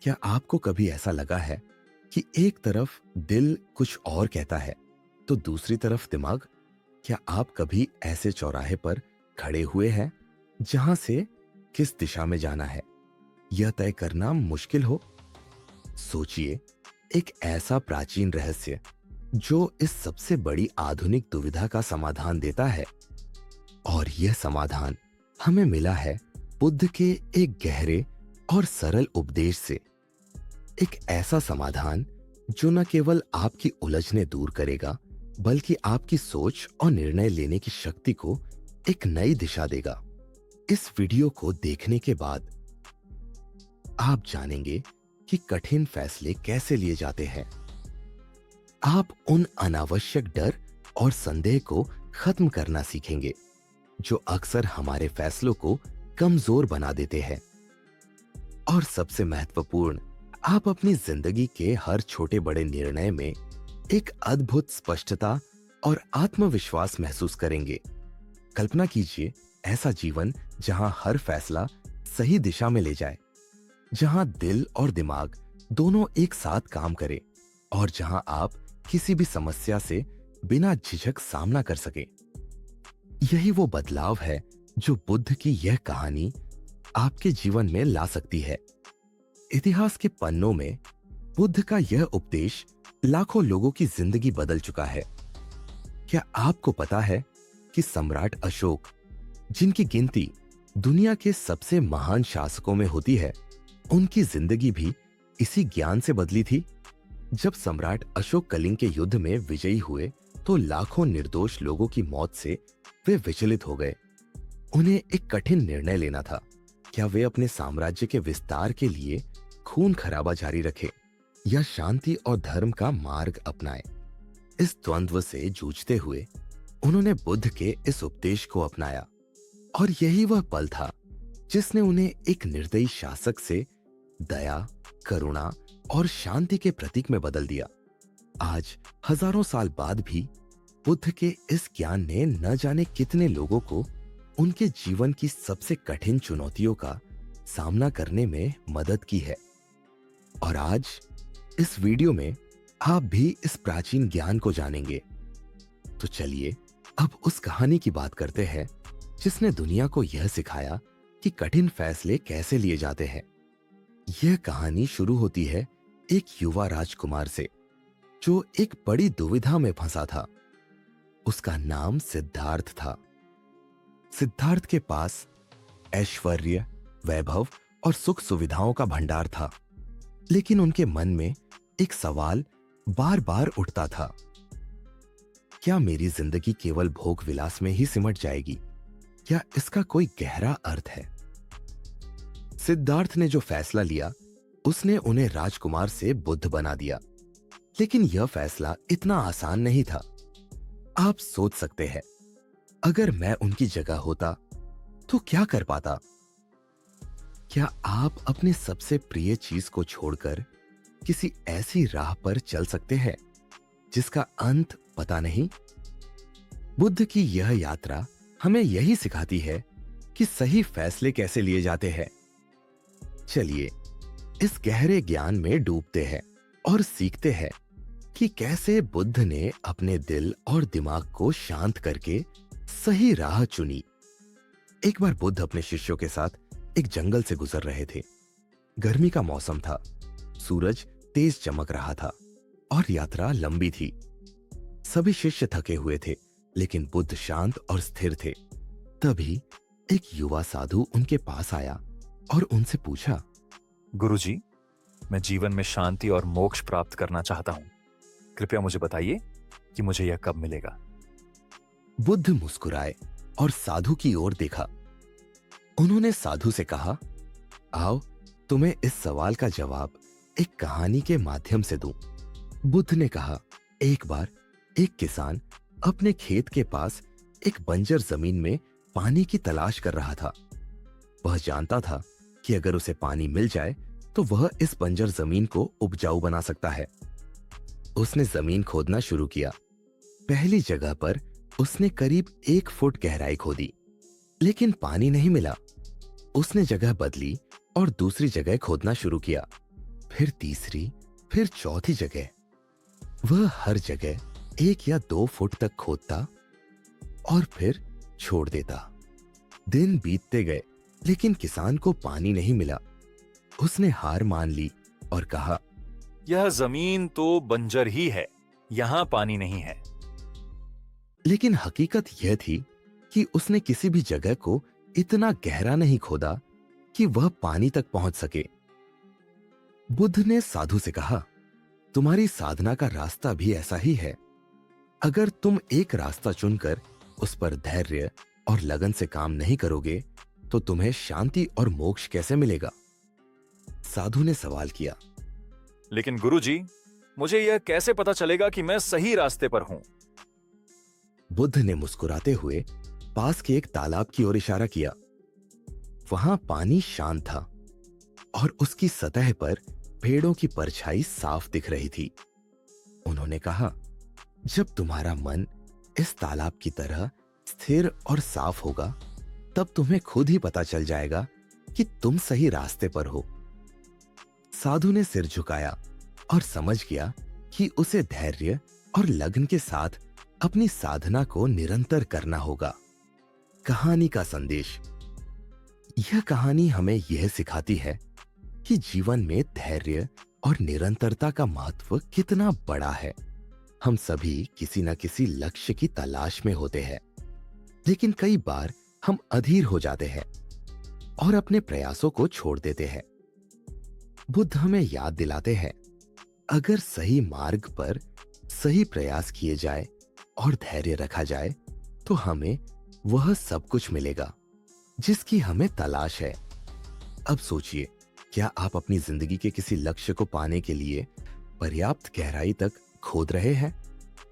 क्या आपको कभी ऐसा लगा है कि एक तरफ दिल कुछ और कहता है तो दूसरी तरफ दिमाग? क्या आप कभी ऐसे चौराहे पर खड़े हुए हैं जहां से किस दिशा में जाना है यह तय करना मुश्किल हो? सोचिए, एक ऐसा प्राचीन रहस्य जो इस सबसे बड़ी आधुनिक दुविधा का समाधान देता है। और यह समाधान हमें मिला है बुद्ध के एक गहरे और सरल उपदेश से। एक ऐसा समाधान जो न केवल आपकी उलझने दूर करेगा बल्कि आपकी सोच और निर्णय लेने की शक्ति को एक नई दिशा देगा। इस वीडियो को देखने के बाद आप जानेंगे कि कठिन फैसले कैसे लिए जाते हैं। आप उन अनावश्यक डर और संदेह को खत्म करना सीखेंगे जो अक्सर हमारे फैसलों को कमजोर बना देते हैं। और सबसे महत्वपूर्ण, आप अपनी जिंदगी के हर छोटे बड़े निर्णय में एक अद्भुत स्पष्टता और आत्मविश्वास महसूस करेंगे। कल्पना कीजिए ऐसा जीवन जहां हर फैसला सही दिशा में ले जाए, जहां दिल और दिमाग दोनों एक साथ काम करें और जहां आप किसी भी समस्या से बिना झिझक सामना कर सके। यही वो बदलाव है जो बुद्ध की यह कहानी आपके जीवन में ला सकती है। इतिहास के पन्नों में बुद्ध का यह उपदेश लाखों लोगों की जिंदगी बदल चुका है। क्या आपको पता है कि सम्राट अशोक, जिनकी गिनती दुनिया के सबसे महान शासकों में होती है, उनकी जिंदगी भी इसी ज्ञान से बदली थी। जब सम्राट अशोक कलिंग के युद्ध में विजयी हुए तो लाखों निर्दोष लोगों की मौत से वे विचलित हो गए। उन्हें एक कठिन निर्णय लेना था। क्या वे अपने साम्राज्य के विस्तार के लिए खून खराबा जारी रखें या शांति और धर्म का मार्ग अपनाएं? इस द्वंद्व से जूझते हुए उन्होंने बुद्ध के इस उपदेश को अपनाया और यही वह पल था जिसने उन्हें एक निर्दयी शासक से दया, करुणा और शांति के प्रतीक में बदल दिया। आज हजारों साल बाद भी बुद्ध के इस ज्ञान ने न जाने कितने लोगों को उनके जीवन की सबसे कठिन चुनौतियों का सामना करने में मदद की है। और आज इस वीडियो में आप भी इस प्राचीन ज्ञान को जानेंगे। तो चलिए अब उस कहानी की बात करते हैं जिसने दुनिया को यह सिखाया कि कठिन फैसले कैसे लिए जाते हैं। यह कहानी शुरू होती है एक युवा राजकुमार से जो एक बड़ी दुविधा में फंसा था। उसका नाम सिद्धार्थ था। सिद्धार्थ के पास ऐश्वर्य, वैभव और सुख सुविधाओं का भंडार था, लेकिन उनके मन में एक सवाल बार बार उठता था। क्या मेरी जिंदगी केवल भोग विलास में ही सिमट जाएगी या इसका कोई गहरा अर्थ है? सिद्धार्थ ने जो फैसला लिया उसने उन्हें राजकुमार से बुद्ध बना दिया। लेकिन यह फैसला इतना आसान नहीं था। आप सोच सकते हैं, अगर मैं उनकी जगह होता तो क्या कर पाता? क्या आप अपने सबसे प्रिय चीज को छोड़कर किसी ऐसी राह पर चल सकते हैं जिसका अंत पता नहीं? बुद्ध की यह यात्रा हमें यही सिखाती है कि सही फैसले कैसे लिए जाते हैं। चलिए इस गहरे ज्ञान में डूबते हैं और सीखते हैं कि कैसे बुद्ध ने अपने दिल और दिमाग को शांत करके सही राह चुनी। एक बार बुद्ध अपने शिष्यों के साथ एक जंगल से गुजर रहे थे। गर्मी का मौसम था, सूरज तेज चमक रहा था और यात्रा लंबी थी। सभी शिष्य थके हुए थे, लेकिन बुद्ध शांत और स्थिर थे। तभी एक युवा साधु उनके पास आया और उनसे पूछा, गुरुजी, मैं जीवन में शांति और मोक्ष प्राप्त करना चाहता हूं। कृपया मुझे बताइए कि मुझे यह कब मिलेगा। बुद्ध मुस्कुराए और साधु की ओर देखा। उन्होंने साधु से कहा, आओ तुम्हें इस सवाल का जवाब एक कहानी के माध्यम से दूं। बुद्ध ने कहा, एक बार एक किसान अपने खेत के पास एक बंजर जमीन में पानी की तलाश कर रहा था। वह जानता था कि अगर उसे पानी मिल जाए तो वह इस बंजर जमीन को उपजाऊ बना सकता है। उसने जमीन खोदना शुरू किया। पहली जगह पर उसने करीब 1 फुट गहराई खोदी, लेकिन पानी नहीं मिला। उसने जगह बदली और दूसरी जगह खोदना शुरू किया। फिर तीसरी, फिर चौथी जगह। वह हर जगह 1 या 2 फुट तक खोदता और फिर छोड़ देता। दिन बीतते गए लेकिन किसान को पानी नहीं मिला। उसने हार मान ली और कहा, यह जमीन तो बंजर ही है, यहां पानी नहीं है। लेकिन हकीकत यह थी कि उसने किसी भी जगह को इतना गहरा नहीं खोदा कि वह पानी तक पहुंच सके। बुद्ध ने साधु से कहा, तुम्हारी साधना का रास्ता भी ऐसा ही है। अगर तुम एक रास्ता चुनकर उस पर धैर्य और लगन से काम नहीं करोगे तो तुम्हें शांति और मोक्ष कैसे मिलेगा? साधु ने सवाल किया। लेकिन गुरुजी, मुझे यह कैसे पता चलेगा कि मैं सही रास्ते पर हूं? बुद्ध ने मुस्कुराते हुए पास के एक तालाब की ओर इशारा किया। वहां पानी शांत था और उसकी सतह पर पेड़ों की परछाई साफ दिख रही थी। उन्होंने कहा, जब तुम्हारा मन इस तालाब की तरह स्थिर और साफ होगा तब तुम्हें खुद ही पता चल जाएगा कि तुम सही रास्ते पर हो। साधु ने सिर झुकाया और समझ गया कि उसे धैर्य और लगन के साथ अपनी साधना को निरंतर करना होगा। कहानी का संदेश। यह कहानी हमें यह सिखाती है कि जीवन में धैर्य और निरंतरता का महत्व कितना बड़ा है। हम सभी किसी न किसी लक्ष्य की तलाश में होते हैं, लेकिन कई बार हम अधीर हो जाते हैं और अपने प्रयासों को छोड़ देते हैं। बुद्ध हमें याद दिलाते हैं, अगर सही मार्ग पर सही प्रयास किए जाए और धैर्य रखा जाए तो हमें वह सब कुछ मिलेगा जिसकी हमें तलाश है। अब सोचिए, क्या आप अपनी जिंदगी के किसी लक्ष्य को पाने के लिए पर्याप्त गहराई तक खोद रहे हैं?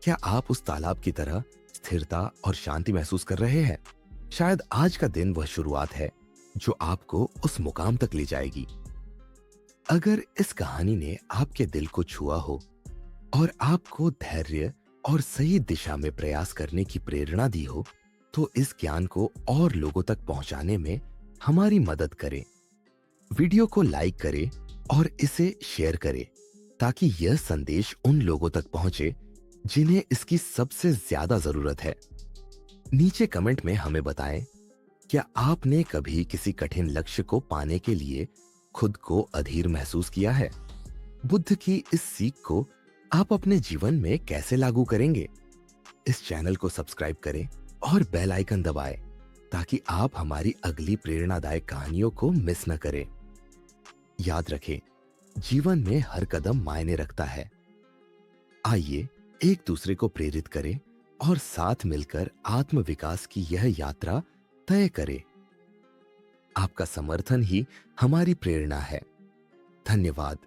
क्या आप उस तालाब की तरह स्थिरता और शांति महसूस कर रहे हैं? शायद आज का दिन वह शुरुआत है जो आपको उस मुकाम तक ले जाएगी। अगर इस कहानी ने आपके दिल को छुआ हो और आपको धैर्य और सही दिशा में प्रयास करने की प्रेरणा दी हो, तो इस ज्ञान को और लोगों तक पहुंचाने में हमारी मदद करें। वीडियो को लाइक करें और इसे शेयर करें ताकि यह संदेश उन लोगों तक पहुंचे जिन्हें इसकी सबसे ज्यादा जरूरत है। नीचे कमेंट में हमें बताएं, क्या आपने कभी किसी कठिन लक्ष्य को पाने के लिए खुद को अधीर महसूस किया है? बुद्ध की इस सीख को आप अपने जीवन में कैसे लागू करेंगे? इस चैनल को सब्सक्राइब करें और बेल आइकन दबाएं ताकि आप हमारी अगली प्रेरणादायक कहानियों को मिस न करें। याद रखें, जीवन में हर कदम मायने रखता है। आइए एक दूसरे को प्रेरित करें और साथ मिलकर आत्म विकास की यह यात्रा तय करें। आपका समर्थन ही हमारी प्रेरणा है। धन्यवाद।